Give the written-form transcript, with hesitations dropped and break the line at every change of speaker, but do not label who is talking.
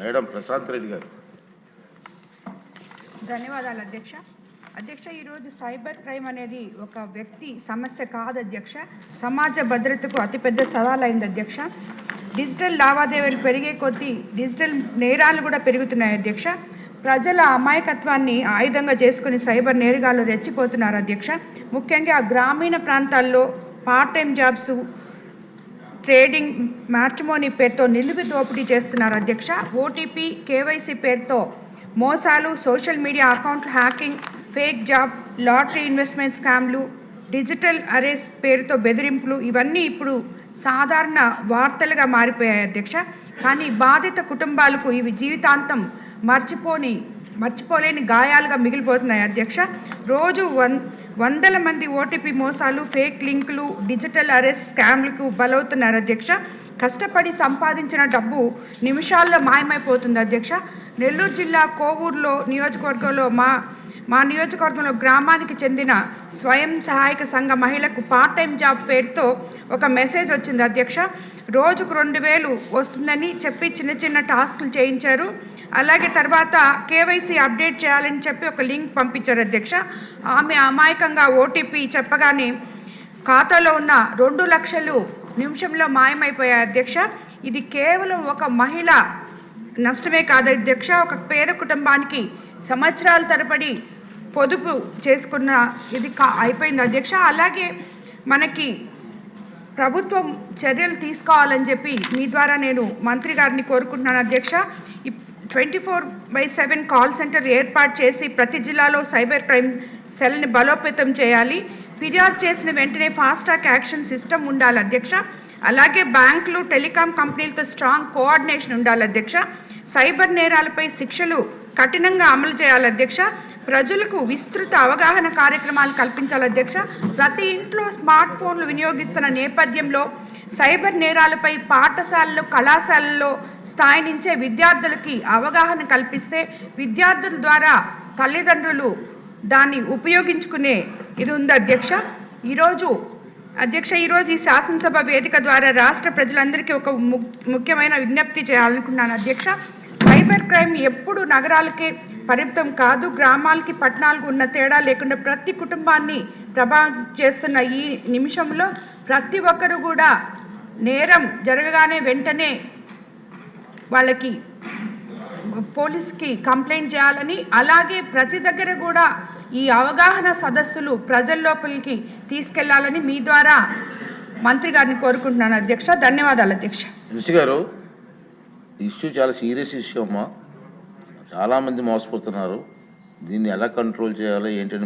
Madam Prashanth Reddy గారు.
ధన్యవాదాలు అధ్యక్ష. అధ్యక్ష, ఈరోజు సైబర్ క్రైమ్ అనేది ఒక వ్యక్తి సమస్య కాదు అధ్యక్ష, సమాజ భద్రతకు అతిపెద్ద సవాల్ అయింది అధ్యక్ష. డిజిటల్ లావాదేవీలు పెరిగే కొద్దీ డిజిటల్ నేరాలు కూడా పెరుగుతున్నాయి అధ్యక్ష. ప్రజల అమాయకత్వాన్ని ఆయుధంగా చేసుకుని సైబర్ నేరగాళ్లు రెచ్చిపోతున్నారు అధ్యక్ష. ముఖ్యంగా గ్రామీణ ప్రాంతాల్లో part time jobs, trading, matrimony పేరుతో నిలువు దోపిడీ చేస్తున్నారు అధ్యక్ష. ఓటీపీ, కేవైసీ పేరుతో మోసాలు, social media account hacking, fake job, lottery investment స్కామ్లు, డిజిటల్ అరెస్ట్ పేరుతో బెదిరింపులు, ఇవన్నీ ఇప్పుడు సాధారణ వార్తలుగా మారిపోయాయి అధ్యక్ష. కానీ బాధిత కుటుంబాలకు ఇవి జీవితాంతం మర్చిపోలేని గాయాలుగా మిగిలిపోతున్నాయి అధ్యక్ష. రోజు వందల మంది ఓటీపీ మోసాలు, ఫేక్ లింకులు, డిజిటల్ అరెస్ట్ స్కామ్లకు బలవుతున్నారు అధ్యక్ష. కష్టపడి సంపాదించిన డబ్బు నిమిషాల్లో మాయమైపోతుంది అధ్యక్ష. నెల్లూరు జిల్లా కోవూరులో నియోజకవర్గంలో మా నియోజకవర్గంలో గ్రామానికి చెందిన స్వయం సహాయక సంఘ మహిళకు పార్ట్ టైం జాబ్ పేరుతో ఒక మెసేజ్ వచ్చింది అధ్యక్ష. రోజుకు 2000 వస్తుందని చెప్పి చిన్న చిన్న టాస్కులు చేయించారు. అలాగే తర్వాత కేవైసీ అప్డేట్ చేయాలని చెప్పి ఒక లింక్ పంపించారు అధ్యక్ష. ఆమె అమాయకంగా ఓటీపీ చెప్పగానే ఖాతాలో ఉన్న 2 లక్షలు నిమిషంలో మాయమైపోయాయి అధ్యక్ష. ఇది కేవలం ఒక మహిళ నష్టమే కాదు అధ్యక్ష, ఒక పేద కుటుంబానికి సంవత్సరాల తరబడి పొదుపు చేసుకున్న ఇది అయిపోయింది అధ్యక్ష. అలాగే మనకి ప్రభుత్వం చర్యలు తీసుకోవాలని చెప్పి మీ ద్వారా నేను మంత్రి గారిని కోరుకుంటున్నాను అధ్యక్ష. 24/7 కాల్ సెంటర్ ఏర్పాటు చేసి ప్రతి జిల్లాలో సైబర్ క్రైమ్ సెల్ని బలోపేతం చేయాలి. ఫిర్యాదు చేసిన వెంటనే ఫాస్ట్ ట్రాక్ యాక్షన్ సిస్టమ్ ఉండాలి అధ్యక్ష. అలాగే బ్యాంకులు, టెలికాం కంపెనీలతో స్ట్రాంగ్ కోఆర్డినేషన్ ఉండాలి అధ్యక్ష. సైబర్ నేరాలపై శిక్షలు కఠినంగా అమలు చేయాలి అధ్యక్ష. ప్రజలకు విస్తృత అవగాహన కార్యక్రమాలు కల్పించాలి అధ్యక్ష. ప్రతి ఇంట్లో స్మార్ట్ ఫోన్లు వినియోగిస్తున్న నేపథ్యంలో సైబర్ నేరాలపై పాఠశాలలు, కళాశాలల్లో స్థాయి నుంచే విద్యార్థులకి అవగాహన కల్పిస్తే విద్యార్థుల ద్వారా తల్లిదండ్రులు దాన్ని ఉపయోగించుకునే ఇది ఉంది అధ్యక్ష. ఈరోజు ఈ శాసనసభ వేదిక ద్వారా రాష్ట్ర ప్రజలందరికీ ఒక ముఖ్యమైన విజ్ఞప్తి చేయాలనుకున్నాను అధ్యక్ష. సైబర్ క్రైమ్ ఎప్పుడు నగరాలకే పరిమితం కాదు, గ్రామాలకి పట్టణాలకు ఉన్న తేడా లేకుండా ప్రతి కుటుంబాన్ని ప్రభావితం చేస్తున్న ఈ నిమిషంలో ప్రతి ఒక్కరు కూడా నేరం జరగగానే వెంటనే వాళ్ళకి పోలీస్కి కంప్లైంట్ చేయాలని, అలాగే ప్రతి దగ్గర కూడా ఈ అవగాహన సదస్సులు ప్రజల లోపలికి తీసుకెళ్లాలని మీ ద్వారా మంత్రి గారిని కోరుకుంటున్నాను అధ్యక్ష. ధన్యవాదాలు అధ్యక్ష.
ఋషి గారు, ఇష్యూ చాలా సీరియస్ ఇష్యూ అమ్మా. చాలామంది మోసపోతున్నారు. దీన్ని ఎలా కంట్రోల్ చేయాలో ఏంటని